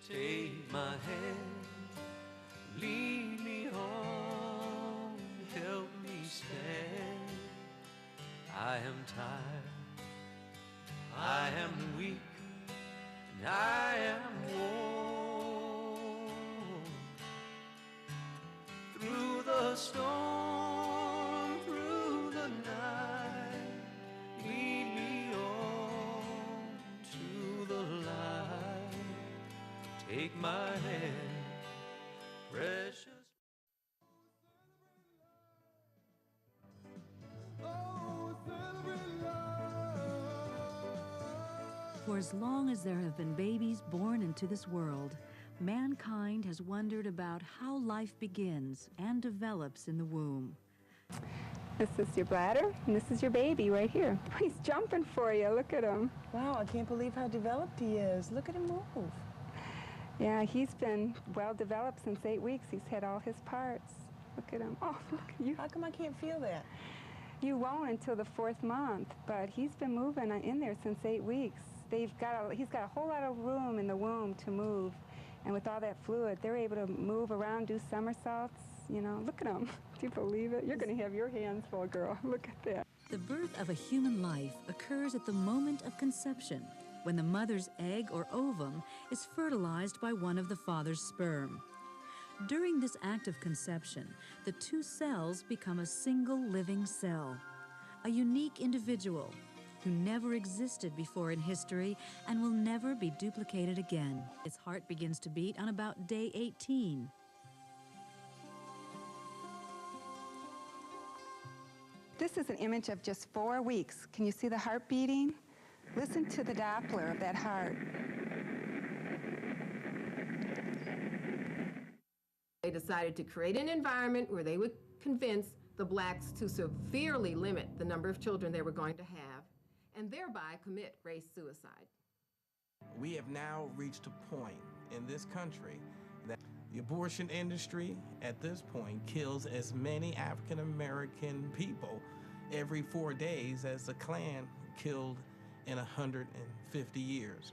Take my hand, lead me on, help me stand. I am tired, I am weak, and I am worn. Through the storm, through the night, lead me on to the light. Take my hand, precious. For as long as there have been babies born into this world, mankind has wondered about how life begins and develops in the womb. This is your bladder, and this is your baby right here. He's jumping for you. Look at him. Wow, I can't believe how developed he is. Look at him move. Yeah, he's been well developed since 8 weeks. He's had all his parts. Look at him. Oh, look at you. How come I can't feel that? You won't until the 4th month, but he's been moving in there since 8 weeks. He's got a whole lot of room in the womb to move, and with all that fluid, they're able to move around, do somersaults. You know, look at him. Do you believe it? You're going to have your hands full, girl. Look at that. The birth of a human life occurs at the moment of conception, when the mother's egg or ovum is fertilized by one of the father's sperm. During this act of conception, the two cells become a single living cell, a unique individual who never existed before in history and will never be duplicated again. Its heart begins to beat on about day 18. This is an image of just 4 weeks. Can you see the heart beating? Listen to the Doppler of that heart. They decided to create an environment where they would convince the blacks to severely limit the number of children they were going to have and thereby commit race suicide. We have now reached a point in this country that the abortion industry at this point kills as many African American people every 4 days as the Klan killed in 150 years.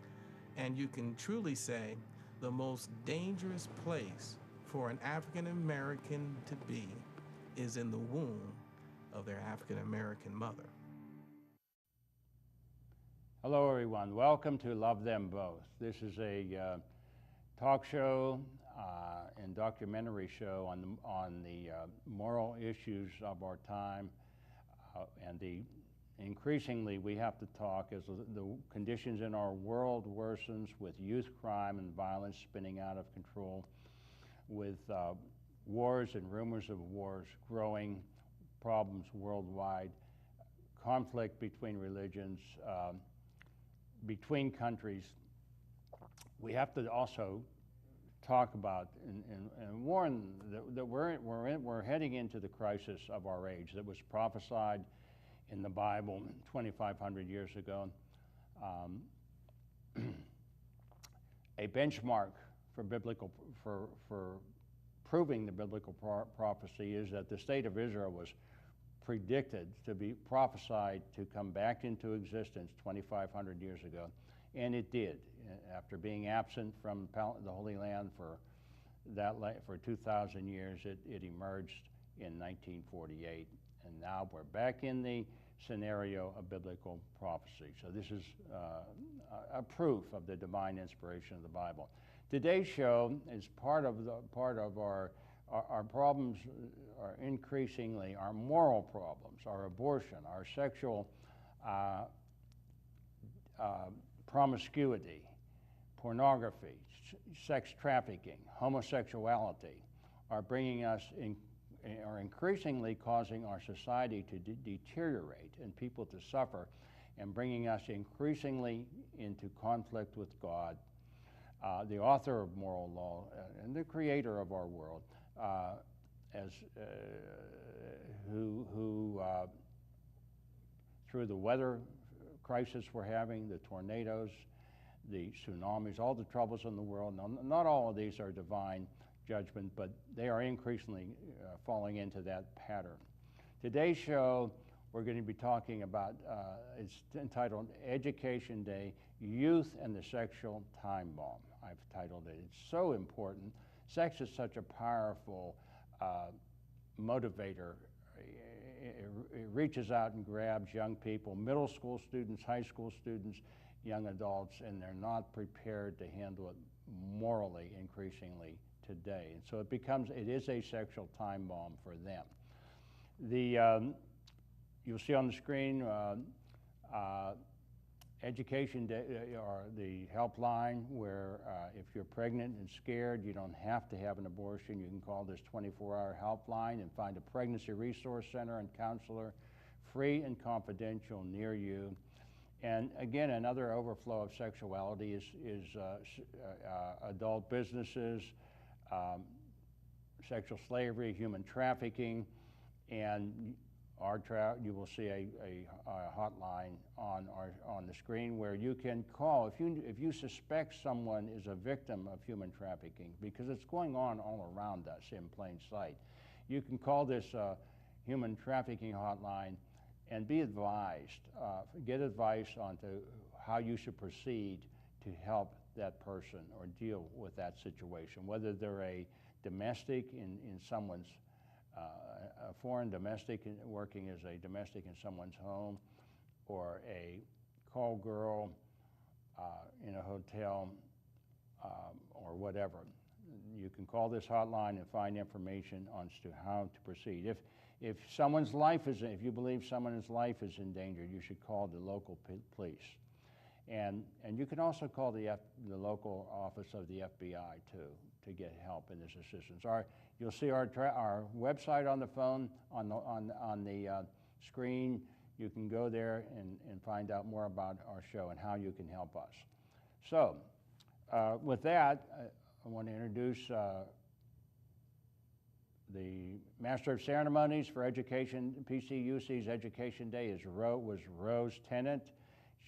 And you can truly say the most dangerous place for an African American to be is in the womb of their African American mother. Hello everyone, welcome to Love Them Both. This is a talk show and documentary show on the moral issues of our time, and increasingly we have to talk as the conditions in our world worsens with youth crime and violence spinning out of control, with wars and rumors of wars, growing problems worldwide, conflict between religions, between countries. We have to also talk about and warn that we're heading into the crisis of our age that was prophesied in the Bible 2,500 years ago. A benchmark for proving the biblical prophecy is that the state of Israel was predicted to be prophesied to come back into existence 2,500 years ago, and it did. After being absent from the Holy Land for 2,000 years, it emerged in 1948, and now we're back in the scenario of biblical prophecy. So this is a proof of the divine inspiration of the Bible. Today's show is part of our problems are increasingly our moral problems, our abortion, our sexual promiscuity, pornography, sex trafficking, homosexuality are bringing us are increasingly causing our society to deteriorate and people to suffer, and bringing us increasingly into conflict with God, the author of moral law and the creator of our world, who through the weather crisis we're having, the tornadoes, the tsunamis, all the troubles in the world. Now, not all of these are divine judgment, but they are increasingly falling into that pattern. Today's show, we're going to be talking about, it's entitled Education Day, Youth and the Sexual Time Bomb. I I've titled it. It's so important. Sex is such a powerful motivator. It reaches out and grabs young people, middle school students, high school students, young adults, and they're not prepared to handle it morally increasingly today. And so it is a sexual time bomb for them. You'll see on the screen Education Day, or the helpline, where if you're pregnant and scared, you don't have to have an abortion. You can call this 24-hour helpline and find a pregnancy resource center and counselor, free and confidential, near you. And again, another overflow of sexuality is adult businesses, sexual slavery, human trafficking, and you will see a hotline on the screen where you can call if you suspect someone is a victim of human trafficking, because it's going on all around us in plain sight. You can call this human trafficking hotline and be advised, get advice on how you should proceed to help that person or deal with that situation, whether they're a domestic in someone's a foreign domestic working as a domestic in someone's home, or a call girl in a hotel, or whatever. You can call this hotline and find information on to how to proceed. If someone's life if you believe someone's life is in danger, you should call the local police. And you can also call the local office of the FBI too, to get help in this assistance. You'll see our website on the phone, on the screen. You can go there and find out more about our show and how you can help us. So with that, I want to introduce the Master of Ceremonies for Education. PCUC's Education Day was Rose Tennant.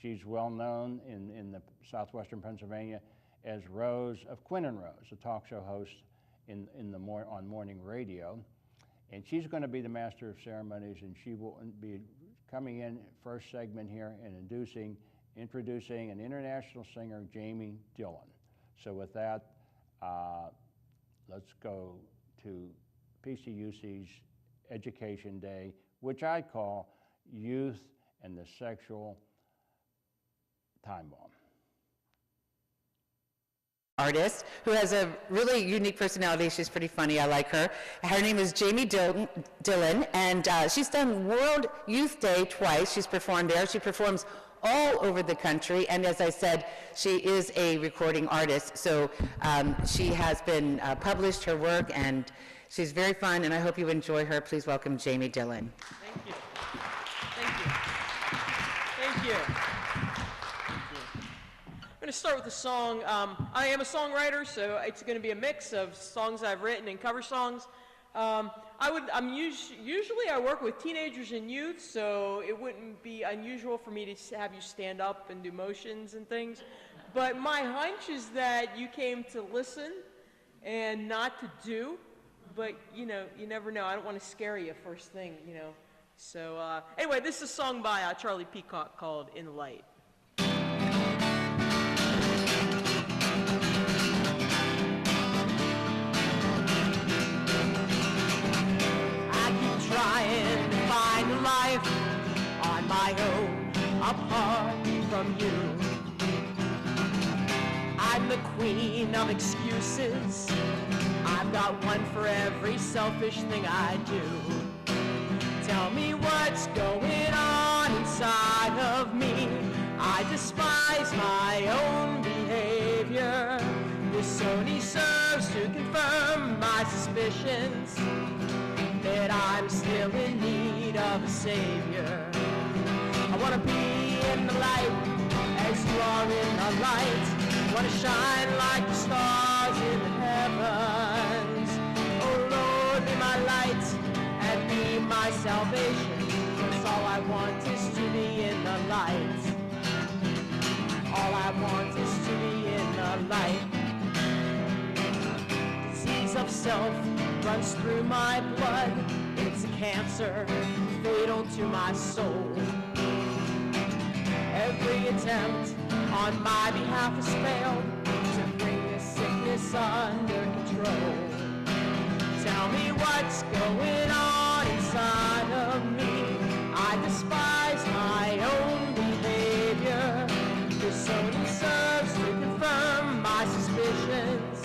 She's well known in the southwestern Pennsylvania as Rose of Quinn and Rose, a talk show host on morning radio. And she's going to be the Master of Ceremonies, and she will be coming in first segment here and introducing an international singer, Jamie Dillon. So with that, let's go to PCUC's Education Day, which I call Youth and the Sexual Time Bomb. Artist who has a really unique personality. She's pretty funny. I like her. Her name is Jamie Dillon, and she's done World Youth Day twice. She's performed there. She performs all over the country, and as I said, she is a recording artist. So she has been published, her work, and she's very fun, and I hope you enjoy her. Please welcome Jamie Dillon. Thank you. Thank you. Thank you. I'm going to start with a song. I am a songwriter, so it's going to be a mix of songs I've written and cover songs. Usually I work with teenagers and youth, so it wouldn't be unusual for me to have you stand up and do motions and things. But my hunch is that you came to listen and not to do. But you never know. I don't want to scare you first thing, So anyway, this is a song by Charlie Peacock called "In the Light." Trying to find a life on my own, apart from you. I'm the queen of excuses. I've got one for every selfish thing I do. Tell me what's going on inside of me. I despise my own behavior. This only serves to confirm my suspicions that I'm still in need of a savior. I want to be in the light as you are in the light. I want to shine like the stars in the heavens. Oh Lord, be my light and be my salvation. That's all I want is to be in the light. All I want is to be in the light. Disease of self runs through my blood. It's a cancer fatal to my soul. Every attempt on my behalf has failed to bring this this under control. Tell me what's going on inside of me. I despise my own behavior. This only serves to confirm my suspicions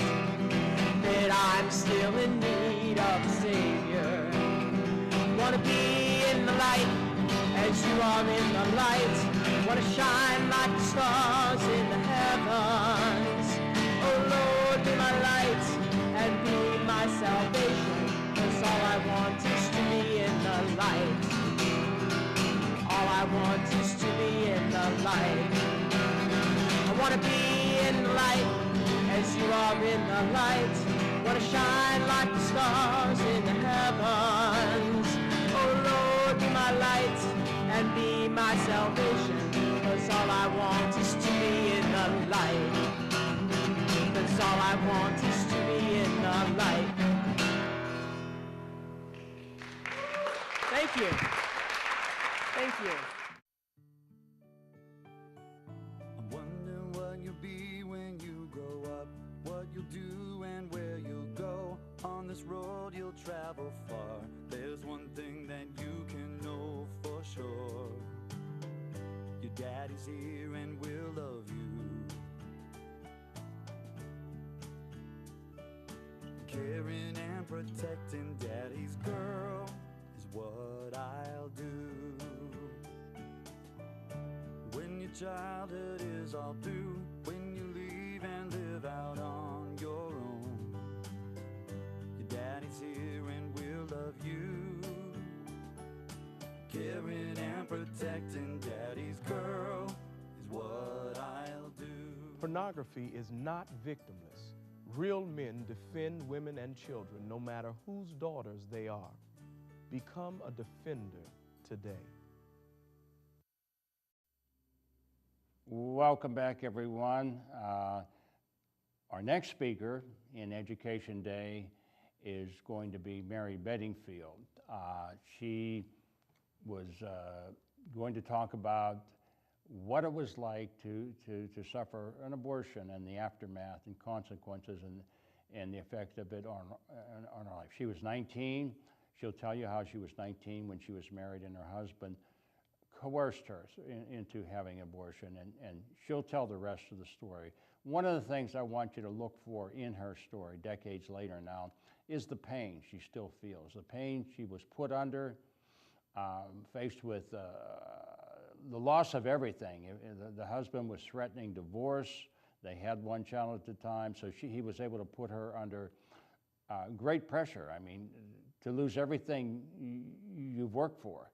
that I'm still in need of a savior. Wanna be in the light as you are in the light. Wanna shine like the stars in the heavens. Oh Lord, be my light and be my salvation. 'Cause all I want is to be in the light. All I want is to be in the light. I wanna be in the light as you are in the light. Wanna shine like the stars in the heavens. Oh Lord, be my light and be my salvation. 'Cause all I want is to be in the light. 'Cause all I want is to be in the light. Thank you. Thank you. I'm wondering what you'll be when you grow up, what you'll do and where you'll go. On this road you'll travel far. There's one thing that you can know for sure. Your daddy's here and will love you. Caring and protecting daddy's girl is what I'll do. When your childhood is all through, when you leave and live out on your own, your daddy's here and will love you. Caring and protecting daddy's girl is what I'll do. Pornography is not victimless. Real men defend women and children no matter whose daughters they are. Become a defender today. Welcome back, everyone. Our next speaker in Education Day is going to be Mary Bedingfield. She was going to talk about what it was like to suffer an abortion and the aftermath and consequences and the effect of it on our life. She was 19. She'll tell you how she was 19 when she was married and her husband coerced her into having abortion, and she'll tell the rest of the story. One of the things I want you to look for in her story, decades later now, is the pain she still feels, the pain she was put under, faced with the loss of everything. The husband was threatening divorce. They had one child at the time, so he was able to put her under great pressure. I mean, to lose everything you've worked for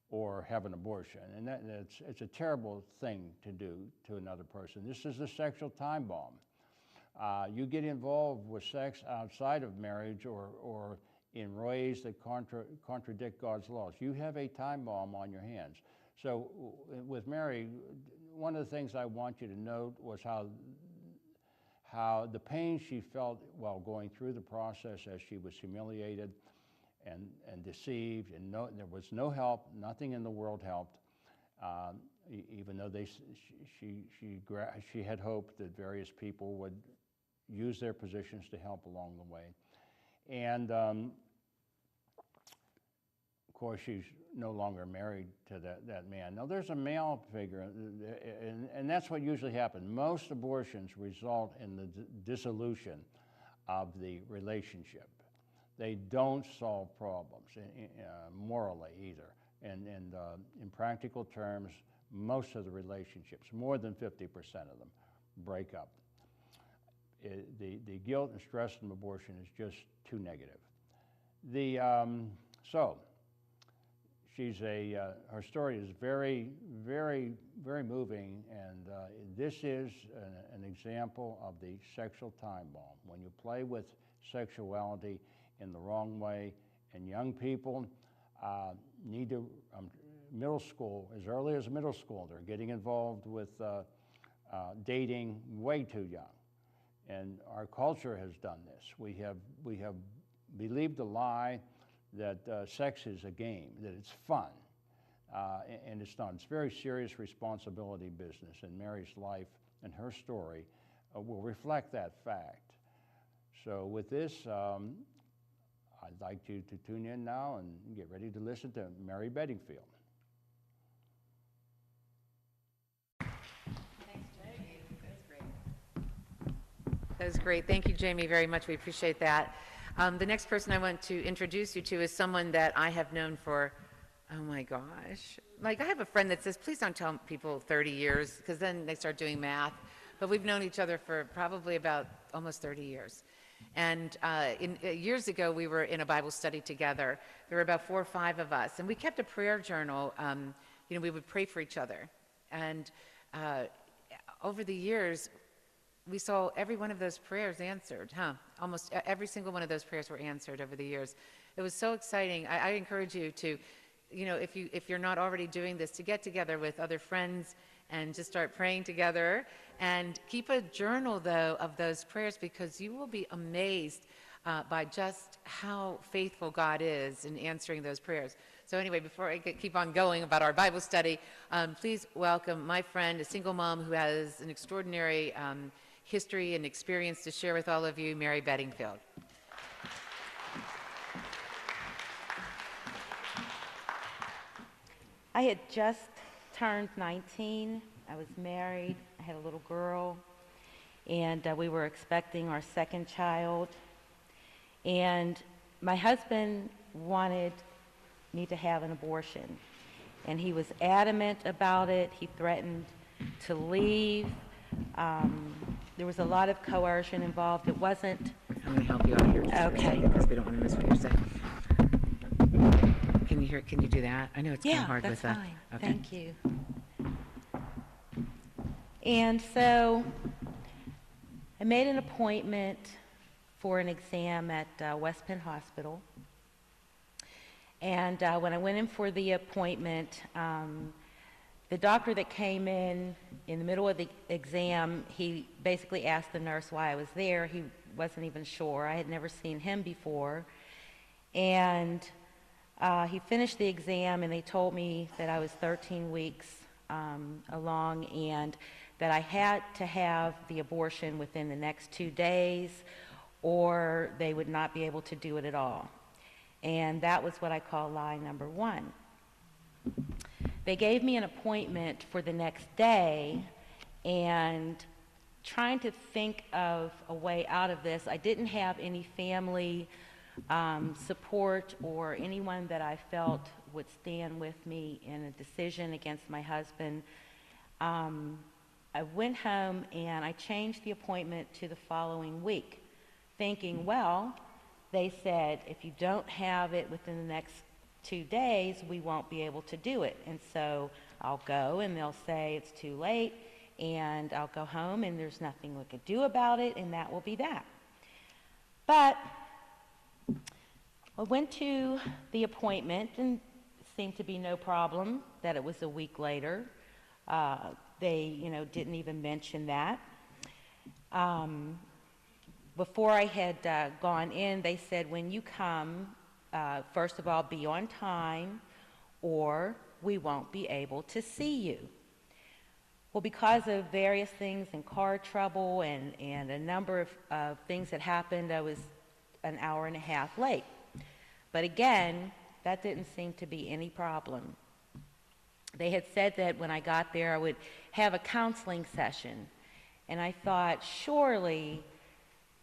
or have an abortion. And it's a terrible thing to do to another person. This is a sexual time bomb. You get involved with sex outside of marriage or in ways that contradict God's laws. You have a time bomb on your hands. So with Mary, one of the things I want you to note was how the pain she felt while going through the process as she was humiliated and deceived, and there was no help, nothing in the world helped, even though she had hoped that various people would use their positions to help along the way. And of course, she's no longer married to that man. Now, there's a male figure, and that's what usually happens. Most abortions result in the dissolution of the relationship. They don't solve problems morally either. And in practical terms, most of the relationships, more than 50% of them, break up. The guilt and stress from abortion is just too negative. So she's her story is very, very, very moving, and this is an example of the sexual time bomb. When you play with sexuality in the wrong way, and young people need to, middle school, as early as middle school, they're getting involved with dating way too young. And our culture has done this. We have believed a lie that sex is a game, that it's fun, and it's not. It's very serious responsibility business, and Mary's life and her story will reflect that fact. So with this, I'd like you to tune in now and get ready to listen to Mary Bedingfield. That was great. Thank you, Jamie, very much. We appreciate that. The next person I want to introduce you to is someone that I have known for, oh my gosh. Like, I have a friend that says, please don't tell people 30 years, because then they start doing math. But we've known each other for probably about almost 30 years. And years ago, we were in a Bible study together. There were about 4 or 5 of us. And we kept a prayer journal. You know, we would pray for each other. And over the years, we saw every one of those prayers answered, Almost every single one of those prayers were answered over the years. It was so exciting. I encourage you to, you know, if you're not already doing this, to get together with other friends and just start praying together. And keep a journal, though, of those prayers, because you will be amazed by just how faithful God is in answering those prayers. So anyway, before I keep on going about our Bible study, please welcome my friend, a single mom who has an extraordinary history and experience to share with all of you, Mary Bedingfield. I had just turned 19. I was married. I had a little girl, and we were expecting our second child. And my husband wanted me to have an abortion, and he was adamant about it. He threatened to leave. There was a lot of coercion involved. It wasn't... I'm going to help you out here just for a second, because we don't want to miss what you're saying. Can you hear? Can you do that? I know it's kind of hard with that. Yeah, that's fine. Thank you. And so I made an appointment for an exam at West Penn Hospital. And when I went in for the appointment, the doctor that came in the middle of the exam, he basically asked the nurse why I was there. He wasn't even sure. I had never seen him before. And he finished the exam, and they told me that I was 13 weeks along, and that I had to have the abortion within the next 2 days, or they would not be able to do it at all. And that was what I call lie number 1. They gave me an appointment for the next day, and trying to think of a way out of this, I didn't have any family support or anyone that I felt would stand with me in a decision against my husband. I went home and I changed the appointment to the following week, thinking, well, they said if you don't have it within the next 2 days, we won't be able to do it. And so I'll go and they'll say it's too late, and I'll go home and there's nothing we could do about it, and that will be that. But I went to the appointment, and it seemed to be no problem that it was a week later. They, didn't even mention that. Before I had gone in, they said, when you come, first of all, be on time, or we won't be able to see you. Well, because of various things and car trouble and a number of things that happened, I was an hour and a half late. But again, that didn't seem to be any problem. They had said that when I got there, I would have a counseling session. And I thought, surely,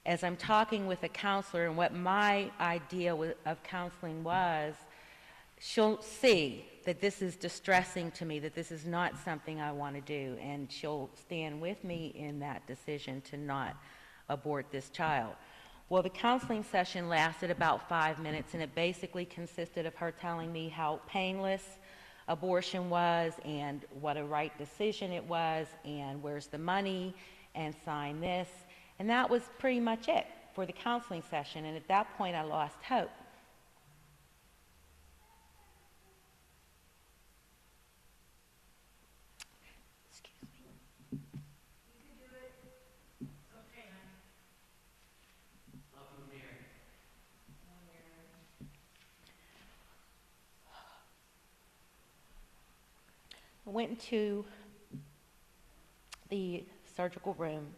as I'm talking with a counselor and what my idea of counseling was, she'll see that this is distressing to me, that this is not something I want to do, and she'll stand with me in that decision to not abort this child. Well, the counseling session lasted about 5 minutes, and it basically consisted of her telling me how painless abortion was and what a right decision it was and where's the money and sign this. And that was pretty much it for the counseling session, and at that point I lost hope. I went into the surgical room,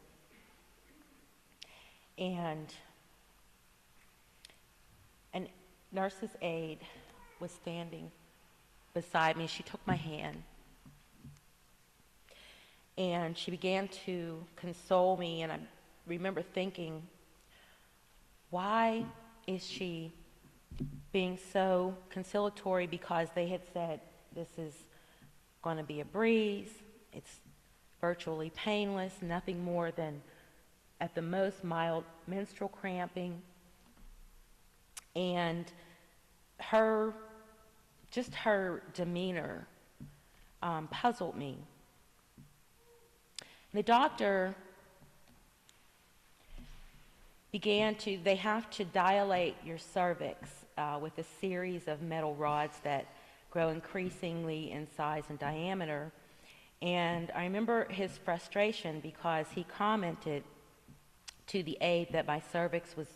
and nurse's aide was standing beside me. She took my hand, and she began to console me, and I remember thinking, why is she being so conciliatory? Because they had said this is going to be a breeze, it's virtually painless, nothing more than at the most mild menstrual cramping. And her demeanor puzzled me. The doctor they have to dilate your cervix with a series of metal rods that grow increasingly in size and diameter. And I remember his frustration because he commented to the aide that my cervix was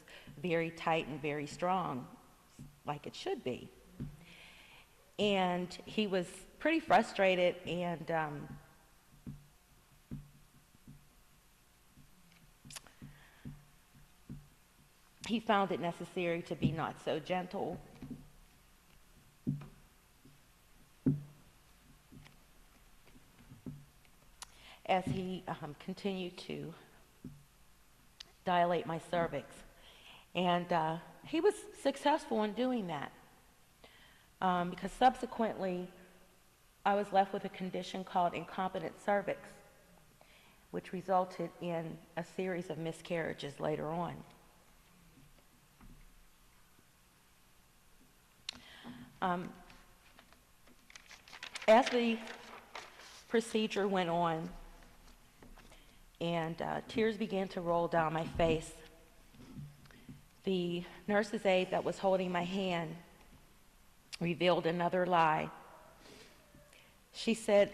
very tight and very strong, like it should be. And he was pretty frustrated, and he found it necessary to be not so gentle. As he continued to dilate my cervix. And he was successful in doing that because subsequently I was left with a condition called incompetent cervix, which resulted in a series of miscarriages later on. As the procedure went on and tears began to roll down my face, the nurse's aide that was holding my hand revealed another lie. She said,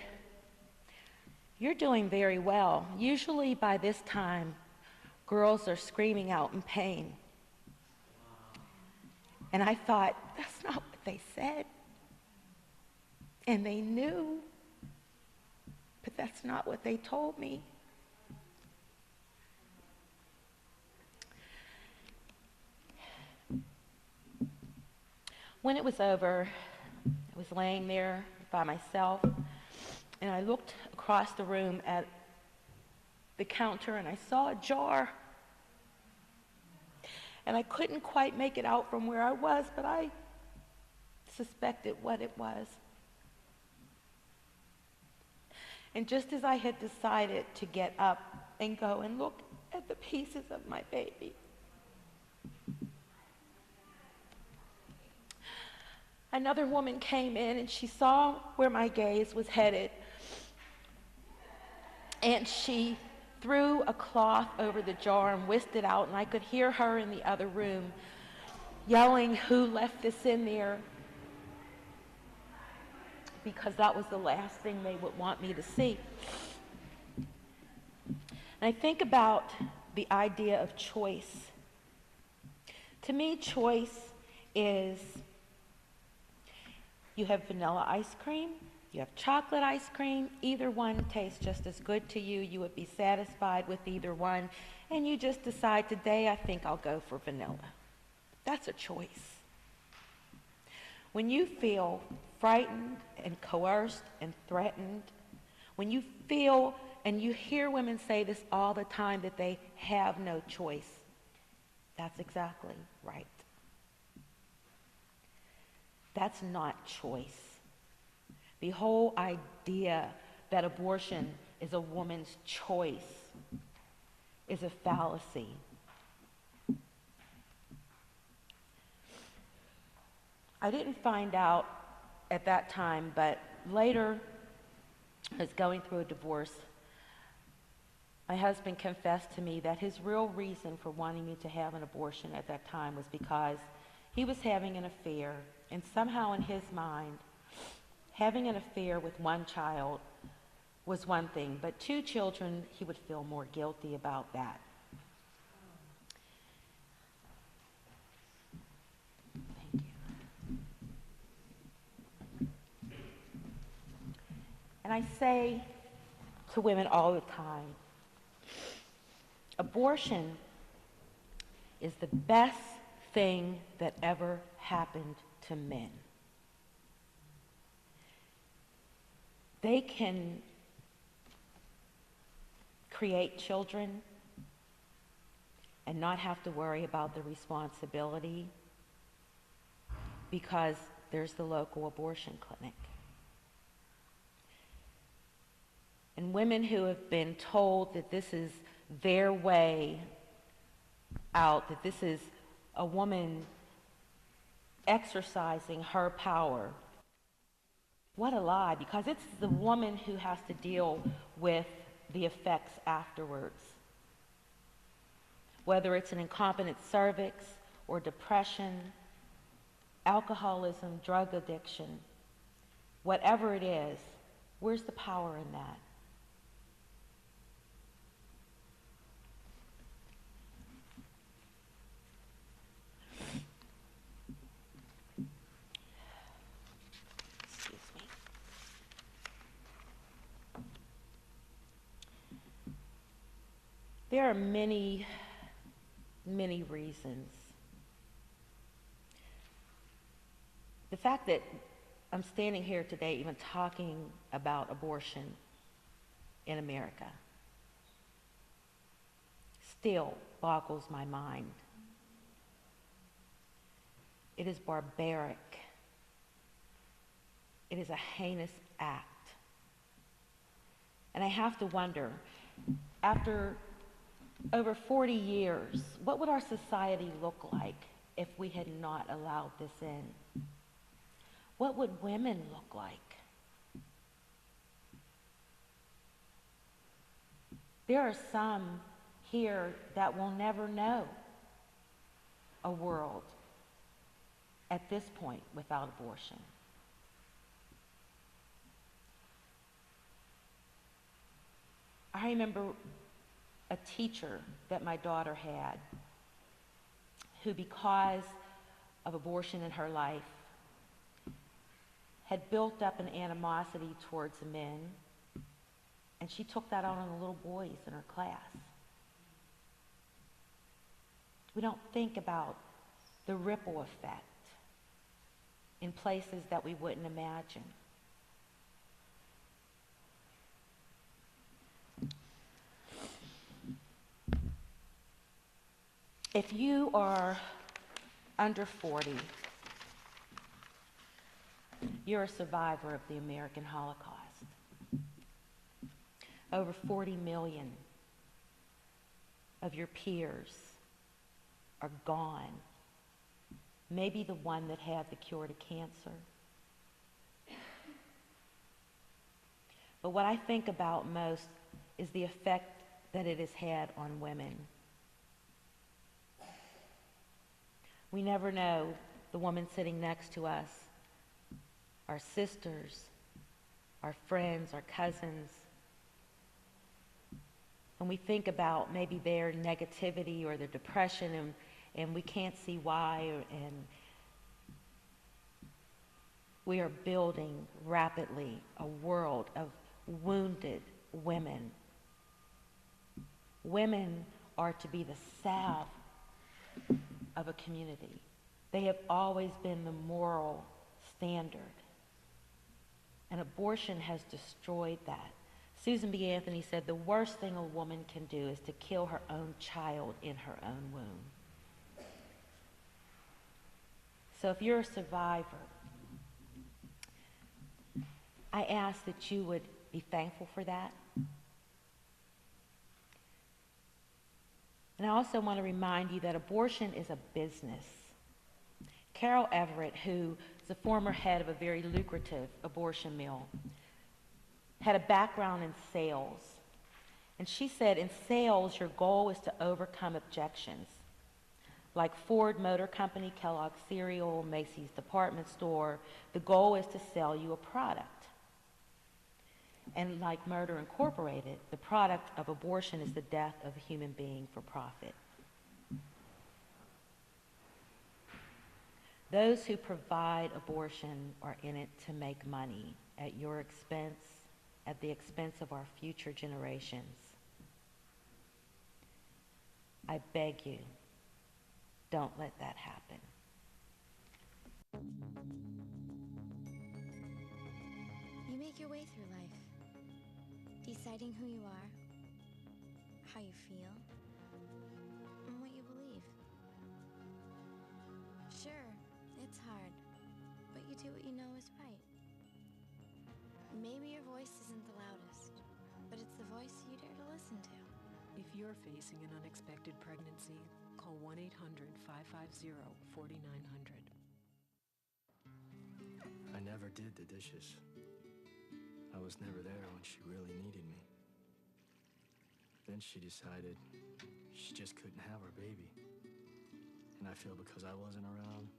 "You're doing very well. Usually by this time, girls are screaming out in pain." And I thought, that's not what they said. And they knew, but that's not what they told me. When it was over, I was laying there by myself, and I looked across the room at the counter, and I saw a jar. And I couldn't quite make it out from where I was, but I suspected what it was. And just as I had decided to get up and go and look at the pieces of my baby, another woman came in, and she saw where my gaze was headed, and she threw a cloth over the jar and whisked it out, and I could hear her in the other room yelling, "Who left this in there?" Because that was the last thing they would want me to see. And I think about the idea of choice. To me, choice is you have vanilla ice cream, you have chocolate ice cream, either one tastes just as good to you, you would be satisfied with either one, and you just decide, today I think I'll go for vanilla. That's a choice. When you feel frightened and coerced and threatened, when you feel, and you hear women say this all the time, that they have no choice, that's exactly right. That's not choice. The whole idea that abortion is a woman's choice is a fallacy. I didn't find out at that time, but later, I was going through a divorce. My husband confessed to me that his real reason for wanting me to have an abortion at that time was because he was having an affair, and somehow in his mind, having an affair with one child was one thing, but 2 children, he would feel more guilty about that. Thank you. And I say to women all the time, abortion is the best thing that ever happened to men. They can create children and not have to worry about the responsibility because there's the local abortion clinic. And women who have been told that this is their way out, that this is a woman exercising her power. What a lie, because it's the woman who has to deal with the effects afterwards. Whether it's an incompetent cervix or depression, alcoholism, drug addiction, whatever it is, where's the power in that? There are many, many reasons. The fact that I'm standing here today even talking about abortion in America still boggles my mind. It is barbaric. It is a heinous act. And I have to wonder, after over 40 years, what would our society look like if we had not allowed this in? What would women look like? There are some here that will never know a world at this point without abortion. I remember a teacher that my daughter had who, because of abortion in her life, had built up an animosity towards men, and she took that out on the little boys in her class. We don't think about the ripple effect in places that we wouldn't imagine. If you are under 40, you're a survivor of the American Holocaust. Over 40 million of your peers are gone. Maybe the one that had the cure to cancer. But what I think about most is the effect that it has had on women. We never know the woman sitting next to us, our sisters, our friends, our cousins. When we think about maybe their negativity or their depression and we can't see why, and we are building rapidly a world of wounded women. Women are to be the salve of a community. They have always been the moral standard. And abortion has destroyed that. Susan B. Anthony said the worst thing a woman can do is to kill her own child in her own womb. So if you're a survivor, I ask that you would be thankful for that. And I also want to remind you that abortion is a business. Carol Everett, who is a former head of a very lucrative abortion mill, had a background in sales. And she said, in sales, your goal is to overcome objections. Like Ford Motor Company, Kellogg's Cereal, Macy's Department Store, the goal is to sell you a product. And like Murder Incorporated, the product of abortion is the death of a human being for profit. Those who provide abortion are in it to make money at your expense, at the expense of our future generations. I beg you, don't let that happen. make your way through life, deciding who you are, how you feel, and what you believe. Sure, it's hard, but you do what you know is right. Maybe your voice isn't the loudest, but it's the voice you dare to listen to. If you're facing an unexpected pregnancy, call 1-800-550-4900. I never did the dishes. I was never there when she really needed me. Then she decided she just couldn't have her baby. And I feel because I wasn't around,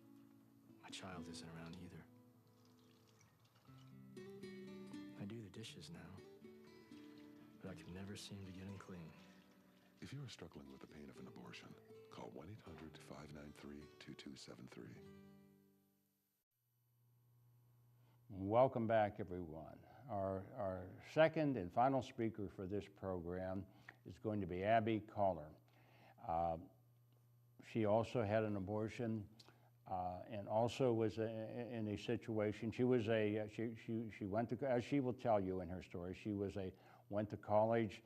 my child isn't around either. I do the dishes now, but I can never seem to get them clean. If you are struggling with the pain of an abortion, call 1-800-593-2273. Welcome back, everyone. Our second and final speaker for this program is going to be Abby Caller. She also had an abortion and also was in a situation. She was she went to, as she will tell you in her story, she went to college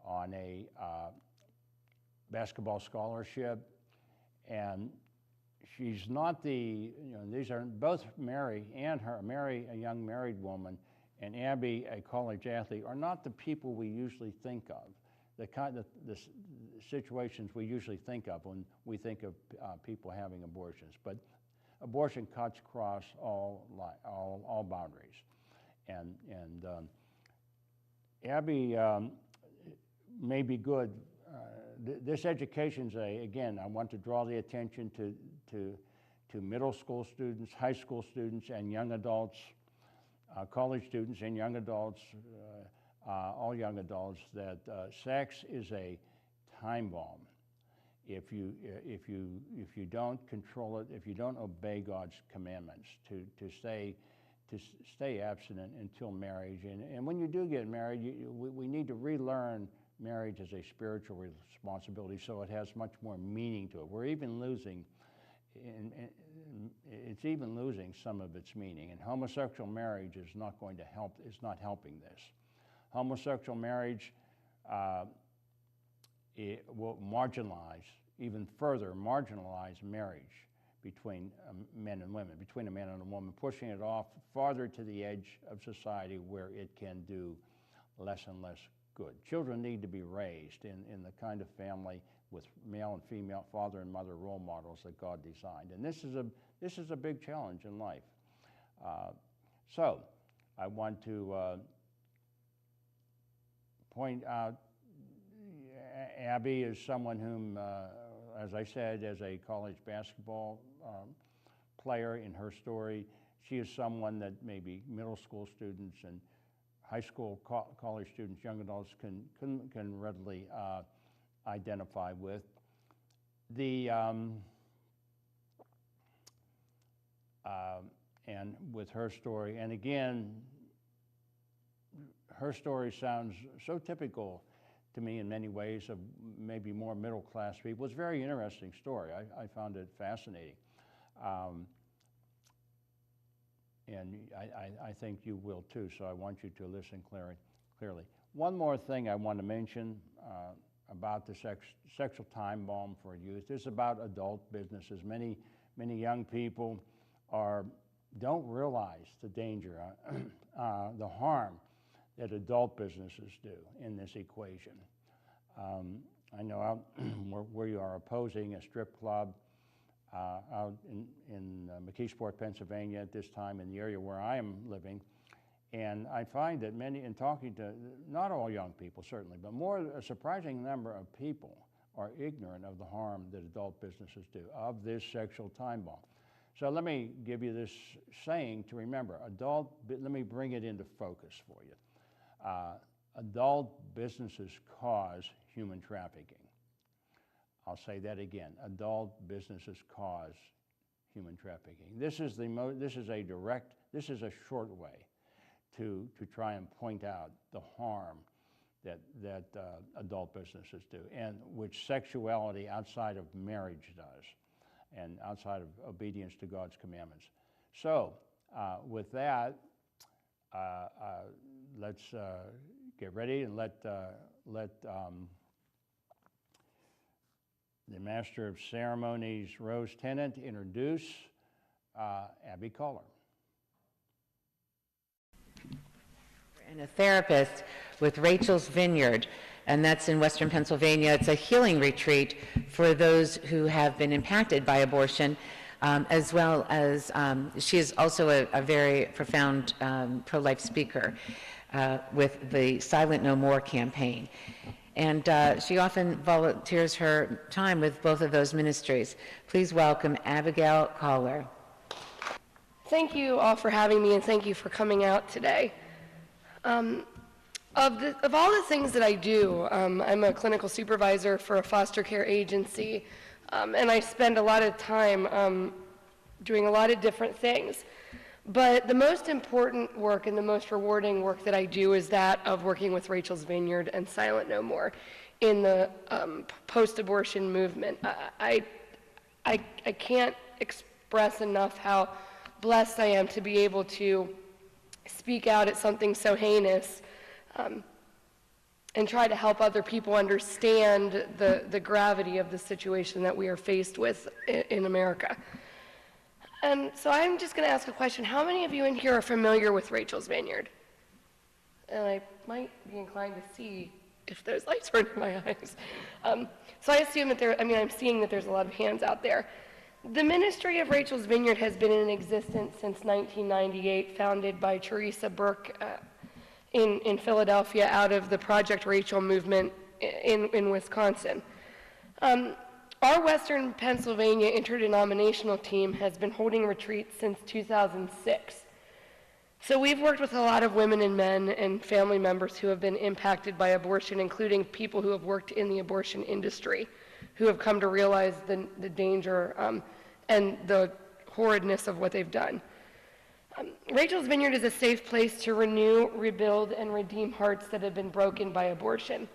on a basketball scholarship, and she's not these are both Mary, a young married woman, and Abby, a college athlete, are not the people we usually think of, the situations we usually think of when we think of people having abortions. But abortion cuts across all boundaries, and Abby may be good. This education's again, I want to draw the attention to middle school students, high school students, and young adults, college students and young adults, all young adults, that sex is a time bomb. If you don't control it, if you don't obey God's commandments to stay abstinent until marriage, and when you do get married, we need to relearn marriage as a spiritual responsibility, so it has much more meaning to it. We're even losing, it's even losing some of its meaning. And homosexual marriage is not going to help. It's not helping this. Homosexual marriage it will even further marginalize marriage between men and women, between a man and a woman, pushing it off farther to the edge of society where it can do less and less good. Children need to be raised in the kind of family with male and female, father and mother role models that God designed. And this is a big challenge in life. So I want to point out Abby is someone whom, as I said, as a college basketball player in her story, she is someone that maybe middle school students and high school, college students, young adults can readily identify with. And with her story, and again, her story sounds so typical to me in many ways of maybe more middle class people. It's a very interesting story. I found it fascinating. And I think you will too, so I want you to listen clearly. One more thing I want to mention about the sexual time bomb for youth is about adult businesses. Many young people don't realize the danger, the harm that adult businesses do in this equation. I know out where you are opposing a strip club out in McKeesport, Pennsylvania at this time, in the area where I am living, and I find that in talking to, not all young people certainly, but a surprising number of people are ignorant of the harm that adult businesses do, of this sexual time bomb. So let me give you this saying to remember. Let me bring it into focus for you. Adult businesses cause human trafficking. I'll say that again. Adult businesses cause human trafficking. This is a short way to try and point out the harm that adult businesses do, and which sexuality outside of marriage does, and outside of obedience to God's commandments. So with that, Let's get ready and let the Master of Ceremonies, Rose Tennant, introduce Abby Kohler. And a therapist with Rachel's Vineyard, and that's in Western Pennsylvania. It's a healing retreat for those who have been impacted by abortion, as well as she is also a very profound pro-life speaker with the Silent No More campaign. And she often volunteers her time with both of those ministries. Please welcome Abigail Kohler. Thank you all for having me, and thank you for coming out today. Of all the things that I do, I'm a clinical supervisor for a foster care agency, and I spend a lot of time doing a lot of different things. But the most important work and the most rewarding work that I do is that of working with Rachel's Vineyard and Silent No More in the post-abortion movement. I can't express enough how blessed I am to be able to speak out at something so heinous and try to help other people understand the gravity of the situation that we are faced with in America. And so I'm just going to ask a question. How many of you in here are familiar with Rachel's Vineyard? And I might be inclined to see if those lights are in my eyes. So I assume that I'm seeing that there's a lot of hands out there. The ministry of Rachel's Vineyard has been in existence since 1998, founded by Teresa Burke in Philadelphia out of the Project Rachel movement in Wisconsin. Our Western Pennsylvania interdenominational team has been holding retreats since 2006. So we've worked with a lot of women and men and family members who have been impacted by abortion, including people who have worked in the abortion industry, who have come to realize the danger and the horridness of what they've done. Rachel's Vineyard is a safe place to renew, rebuild, and redeem hearts that have been broken by abortion.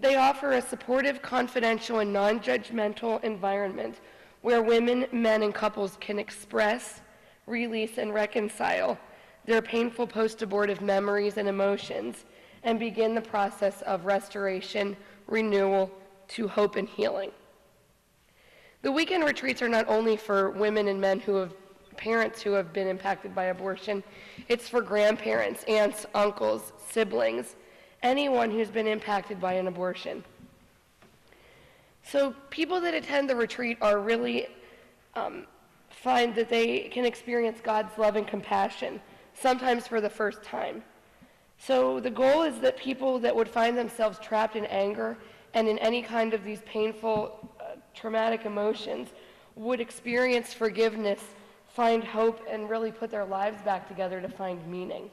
They offer a supportive, confidential, and non-judgmental environment where women, men, and couples can express, release, and reconcile their painful post-abortive memories and emotions and begin the process of restoration, renewal, to hope and healing. The weekend retreats are not only for women and men parents who have been impacted by abortion, it's for grandparents, aunts, uncles, siblings, anyone who's been impacted by an abortion. So people that attend the retreat are really find that they can experience God's love and compassion, sometimes for the first time. So the goal is that people that would find themselves trapped in anger and in any kind of these painful, traumatic emotions would experience forgiveness, find hope, and really put their lives back together to find meaning.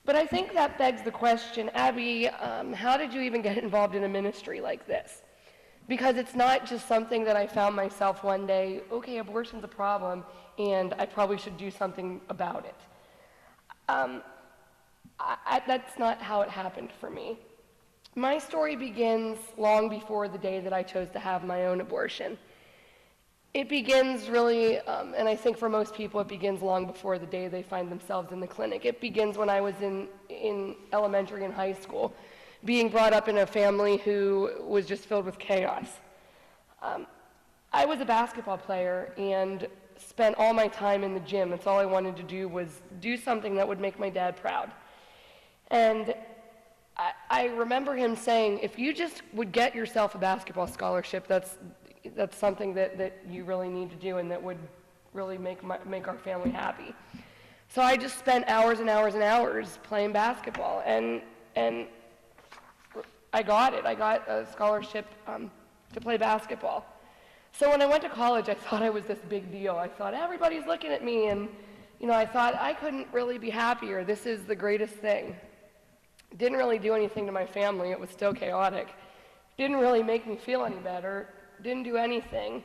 But I think that begs the question, Abby, how did you even get involved in a ministry like this? Because it's not just something that I found myself one day, okay, abortion's a problem, and I probably should do something about it. That's not how it happened for me. My story begins long before the day that I chose to have my own abortion. It begins really, and I think for most people it begins long before the day they find themselves in the clinic. It begins when I was in elementary and high school, being brought up in a family who was just filled with chaos. I was a basketball player and spent all my time in the gym. That's all I wanted to do was do something that would make my dad proud. And I remember him saying, if you just would get yourself a basketball scholarship, that's something that you really need to do and that would really make our family happy. So I just spent hours and hours and hours playing basketball, and I got it. I got a scholarship to play basketball. So when I went to college, I thought I was this big deal. I thought everybody's looking at me, and I thought I couldn't really be happier. This is the greatest thing. Didn't really do anything to my family. It was still chaotic. Didn't really make me feel any better. Didn't do anything.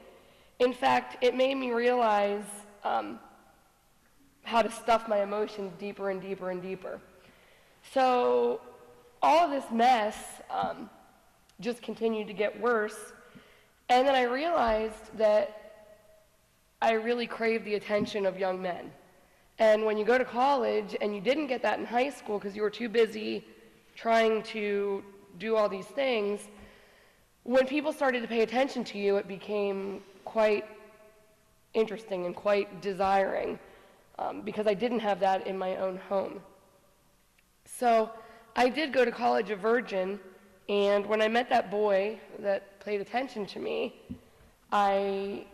In fact, it made me realize how to stuff my emotions deeper and deeper and deeper. So all of this mess just continued to get worse. And then I realized that I really craved the attention of young men. And when you go to college and you didn't get that in high school because you were too busy trying to do all these things, when people started to pay attention to you, it became quite interesting and quite desiring, because I didn't have that in my own home. So I did go to college a virgin, and when I met that boy that paid attention to me, I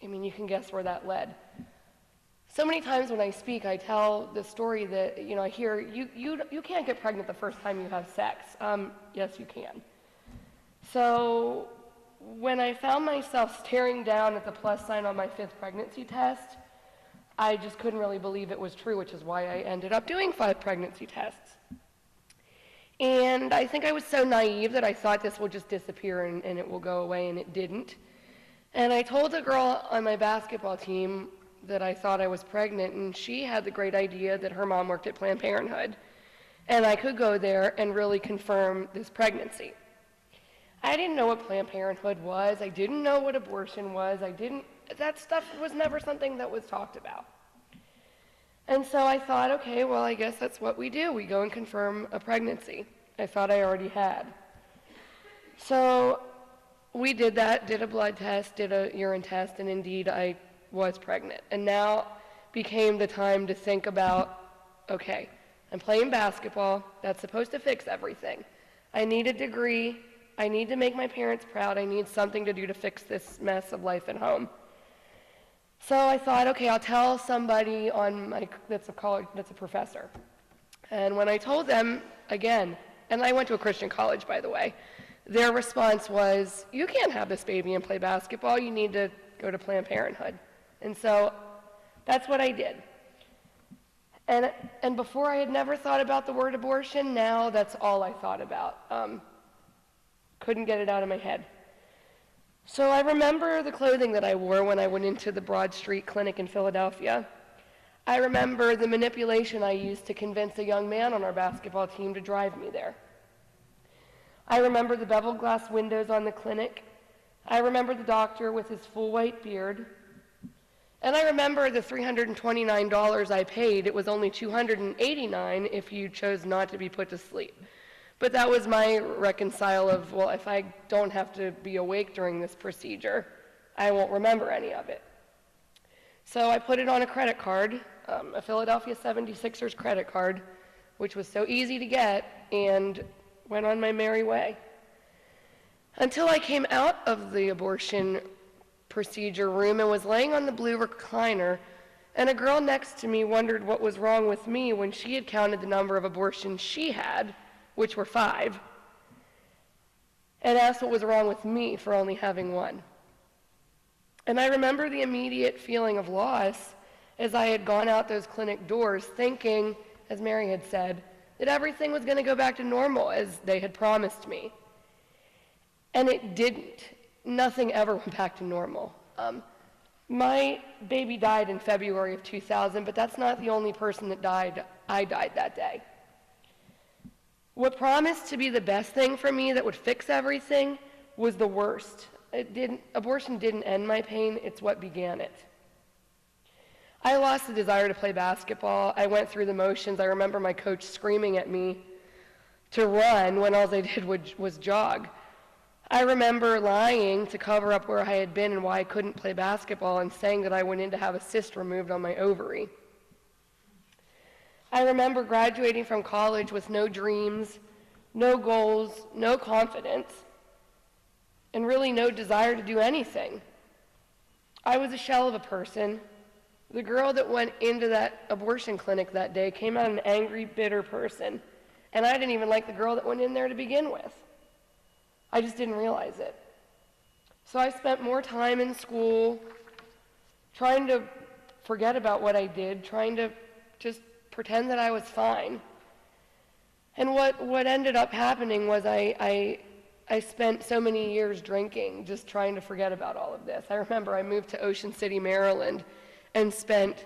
mean, you can guess where that led. So many times when I speak, I tell the story that, I hear, you can't get pregnant the first time you have sex. Yes, you can. So when I found myself staring down at the plus sign on my 5th pregnancy test, I just couldn't really believe it was true, which is why I ended up doing 5 pregnancy tests. And I think I was so naive that I thought this will just disappear and it will go away, and it didn't. And I told a girl on my basketball team that I thought I was pregnant, and she had the great idea that her mom worked at Planned Parenthood, and I could go there and really confirm this pregnancy. I didn't know what Planned Parenthood was. I didn't know what abortion was. That stuff was never something that was talked about. And so I thought, okay, well, I guess that's what we do. We go and confirm a pregnancy. I thought I already had. So we did that, did a blood test, did a urine test, and indeed I was pregnant. And now became the time to think about, okay, I'm playing basketball. That's supposed to fix everything. I need a degree. I need to make my parents proud. I need something to do to fix this mess of life at home. So I thought, okay, I'll tell somebody that's a professor. And when I told them, again, and I went to a Christian college, by the way, their response was, you can't have this baby and play basketball. You need to go to Planned Parenthood. And so that's what I did. And before I had never thought about the word abortion. Now that's all I thought about. Couldn't get it out of my head. So I remember the clothing that I wore when I went into the Broad Street Clinic in Philadelphia. I remember the manipulation I used to convince a young man on our basketball team to drive me there. I remember the beveled glass windows on the clinic. I remember the doctor with his full white beard. And I remember the $329 I paid. It was only $289 if you chose not to be put to sleep. But that was my reconcile of, well, if I don't have to be awake during this procedure, I won't remember any of it. So I put it on a credit card, a Philadelphia 76ers credit card, which was so easy to get, and went on my merry way. Until I came out of the abortion procedure room and was laying on the blue recliner, and a girl next to me wondered what was wrong with me when she had counted the number of abortions she had, which were 5, and asked what was wrong with me for only having 1. And I remember the immediate feeling of loss as I had gone out those clinic doors thinking, as Mary had said, that everything was going to go back to normal as they had promised me. And it didn't. Nothing ever went back to normal. My baby died in February of 2000, but that's not the only person that died. I died that day. What promised to be the best thing for me that would fix everything was the worst. Abortion didn't end my pain, it's what began it. I lost the desire to play basketball. I went through the motions. I remember my coach screaming at me to run when all I did was jog. I remember lying to cover up where I had been and why I couldn't play basketball and saying that I went in to have a cyst removed on my ovary. I remember graduating from college with no dreams, no goals, no confidence, and really no desire to do anything. I was a shell of a person. The girl that went into that abortion clinic that day came out an angry, bitter person, and I didn't even like the girl that went in there to begin with. I just didn't realize it. So I spent more time in school trying to forget about what I did, trying to just pretend that I was fine. And what ended up happening was I spent so many years drinking, just trying to forget about all of this. I remember I moved to Ocean City, Maryland, and spent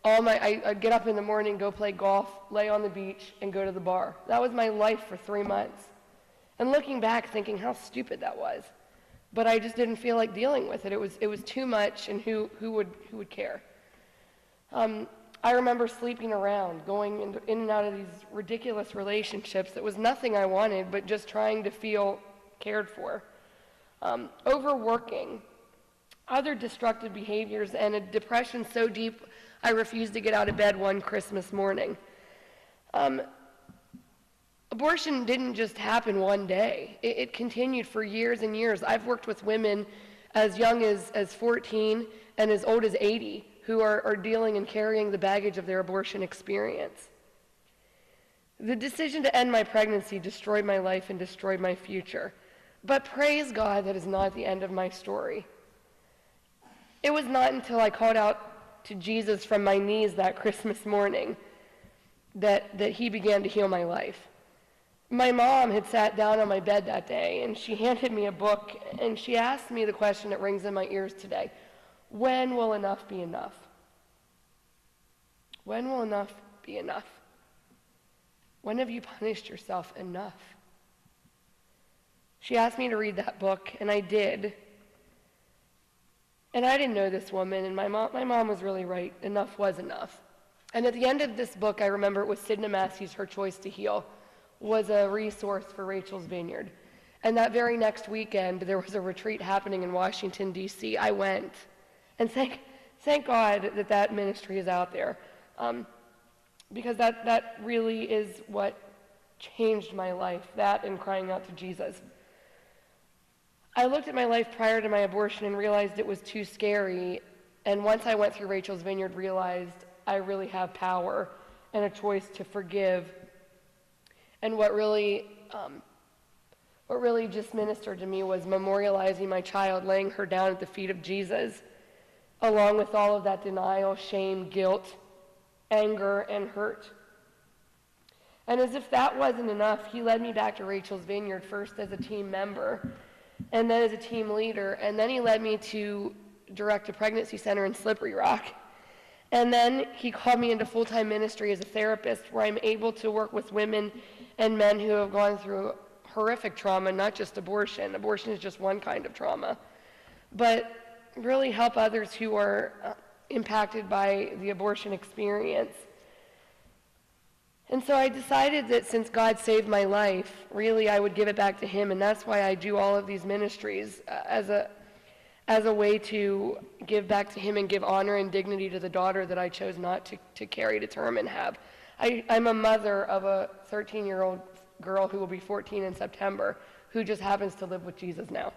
I'd get up in the morning, go play golf, lay on the beach, and go to the bar. That was my life for 3 months. And looking back, thinking how stupid that was. But I just didn't feel like dealing with it. It was too much, and who would care? I remember sleeping around, going in and out of these ridiculous relationships that was nothing I wanted, but just trying to feel cared for. Overworking, other destructive behaviors, and a depression so deep I refused to get out of bed one Christmas morning. Abortion didn't just happen one day. It continued for years and years. I've worked with women as young as 14 and as old as 80 who are dealing and carrying the baggage of their abortion experience. The decision to end my pregnancy destroyed my life and destroyed my future. But praise God, that is not the end of my story. It was not until I called out to Jesus from my knees that Christmas morning that he began to heal my life. My mom had sat down on my bed that day, and she handed me a book, and she asked me the question that rings in my ears today: when will enough be enough? When will enough be enough? When have you punished yourself enough? She asked me to read that book, and I did. And I didn't know this woman, and my mom was really right. Enough was enough. And at the end of this book, I remember it was Sidna Massey's Her Choice to Heal, was a resource for Rachel's Vineyard. And that very next weekend, there was a retreat happening in Washington, D.C. I went. And thank God that ministry is out there. Because that really is what changed my life, that and crying out to Jesus. I looked at my life prior to my abortion and realized it was too scary. And once I went through Rachel's Vineyard, realized I really have power and a choice to forgive. And what really just ministered to me was memorializing my child, laying her down at the feet of Jesus, along with all of that denial, shame, guilt, anger, and hurt. And as if that wasn't enough, he led me back to Rachel's Vineyard, first as a team member, and then as a team leader, and then he led me to direct a pregnancy center in Slippery Rock. And then he called me into full-time ministry as a therapist, where I'm able to work with women and men who have gone through horrific trauma, not just abortion. Abortion is just one kind of trauma. But really help others who are impacted by the abortion experience. And so I decided that since God saved my life, really I would give it back to him, and that's why I do all of these ministries as a way to give back to him and give honor and dignity to the daughter that I chose not to carry to term and have. I'm a mother of a 13-year-old girl who will be 14 in September, who just happens to live with Jesus now.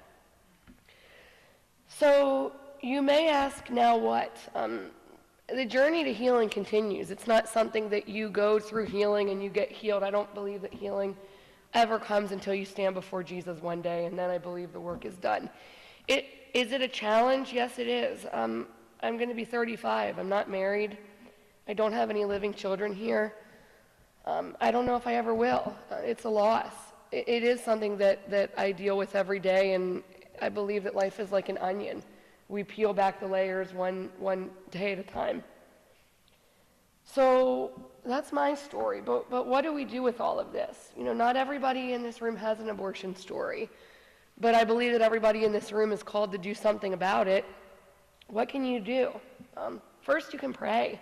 So you may ask, now what? The journey to healing continues. It's not something that you go through healing and you get healed. I don't believe that healing ever comes until you stand before Jesus one day, and then I believe the work is done. Is it a challenge? Yes, it is. I'm going to be 35. I'm not married. I don't have any living children here. I don't know if I ever will. It's a loss. It is something that I deal with every day, and I believe that life is like an onion. We peel back the layers one day at a time. So that's my story. But what do we do with all of this? You know, not everybody in this room has an abortion story. But I believe that everybody in this room is called to do something about it. What can you do? First, you can pray.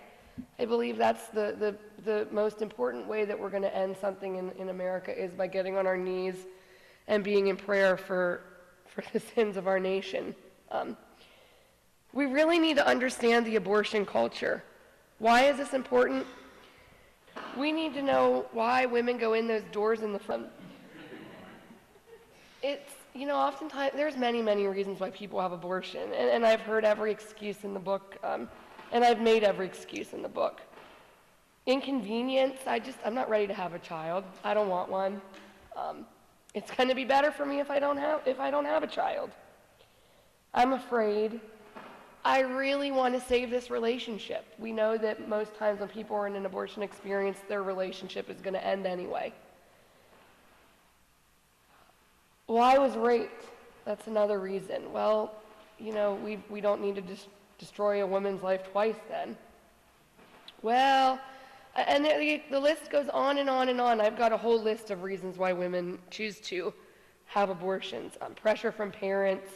I believe that's the most important way that we're going to end something in America, is by getting on our knees and being in prayer for the sins of our nation. We really need to understand the abortion culture. Why is this important? We need to know why women go in those doors in the front. It's, you know, oftentimes there's many reasons why people have abortion, and I've heard every excuse in the book, and I've made every excuse in the book. Inconvenience, I'm not ready to have a child. I don't want one. It's going to be better for me if I don't have a child. I'm afraid. I really want to save this relationship. We know that most times when people are in an abortion experience, their relationship is going to end anyway. Well, I was raped. That's another reason. Well, you know, we don't need to destroy a woman's life twice then. Well, and the list goes on and on and on. I've got a whole list of reasons why women choose to have abortions. Pressure from parents.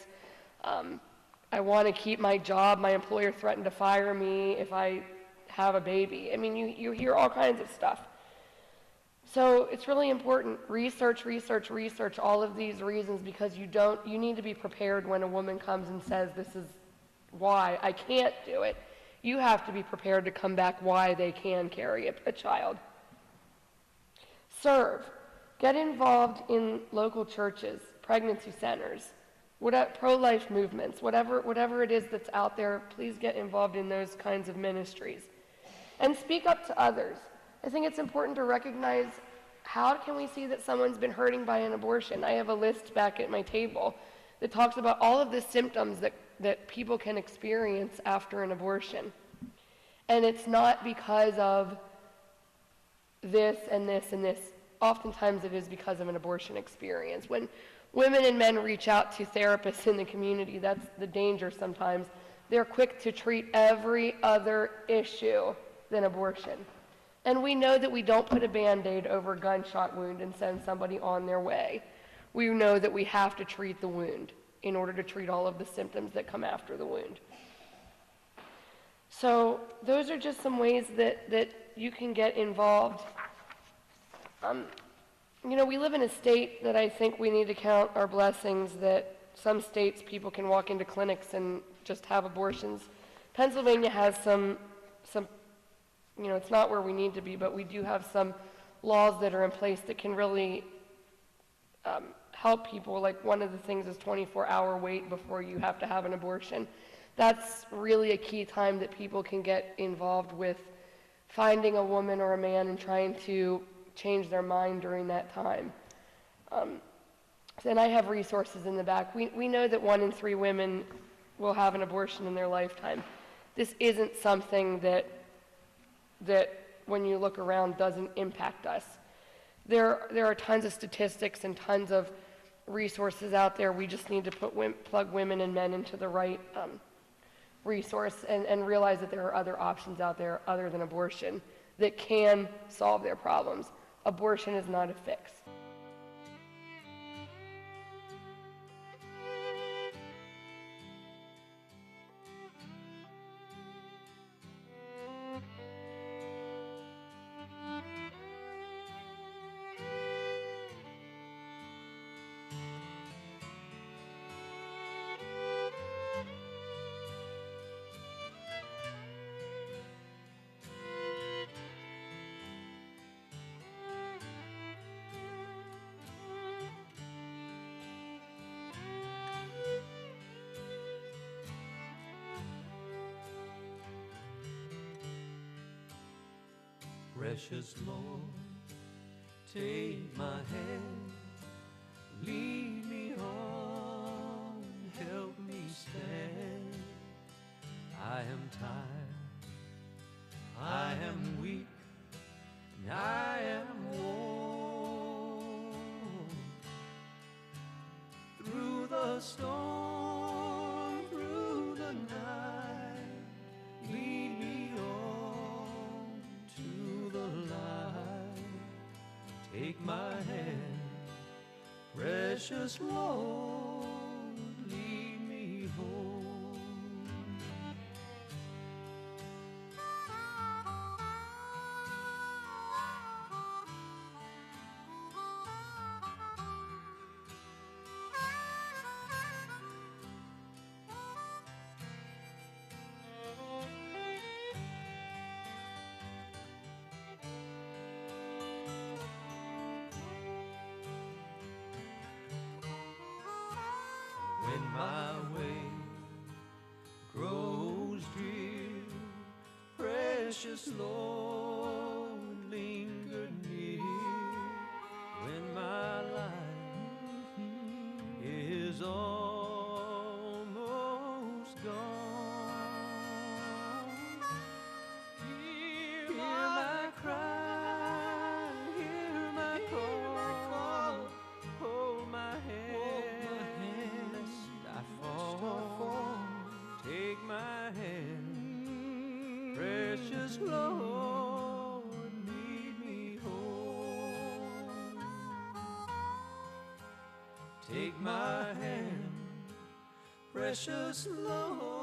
I want to keep my job. My employer threatened to fire me if I have a baby. I mean, you hear all kinds of stuff. So it's really important, research all of these reasons, because you need to be prepared when a woman comes and says, this is why I can't do it. You have to be prepared to come back why they can carry a child. Serve. Get involved in local churches, pregnancy centers, pro-life movements, whatever it is that's out there, please get involved in those kinds of ministries. And speak up to others. I think it's important to recognize, how can we see that someone's been hurting by an abortion? I have a list back at my table that talks about all of the symptoms that people can experience after an abortion. And it's not because of this and this and this. Oftentimes it is because of an abortion experience. When women and men reach out to therapists in the community, that's the danger sometimes. They're quick to treat every other issue than abortion. And we know that we don't put a Band-Aid over a gunshot wound and send somebody on their way. We know that we have to treat the wound in order to treat all of the symptoms that come after the wound. So those are just some ways that you can get involved. We live in a state that I think we need to count our blessings, that some states people can walk into clinics and just have abortions. Pennsylvania has some, it's not where we need to be, but we do have some laws that are in place that can really help people. Like, one of the things is 24-hour wait before you have to have an abortion. That's really a key time that people can get involved with finding a woman or a man and trying to change their mind during that time. And I have resources in the back. We know that 1 in 3 women will have an abortion in their lifetime. This isn't something that when you look around doesn't impact us. There are tons of statistics and tons of resources out there. We just need to plug women and men into the right resource and realize that there are other options out there other than abortion that can solve their problems. Abortion is not a fix. Precious Lord, take my hand, lead me on, help me stand. I am tired, I am weak, and I am worn. Through the storm, through the night, lead me on to the light. Take my hand, precious Lord, lead me home. When my way grows drear, precious Lord, linger near. When my life is almost gone, hear my cry, hear my call, hold my hand, lest I fall. Take my hand, precious Lord, lead me home. Take my hand, precious Lord.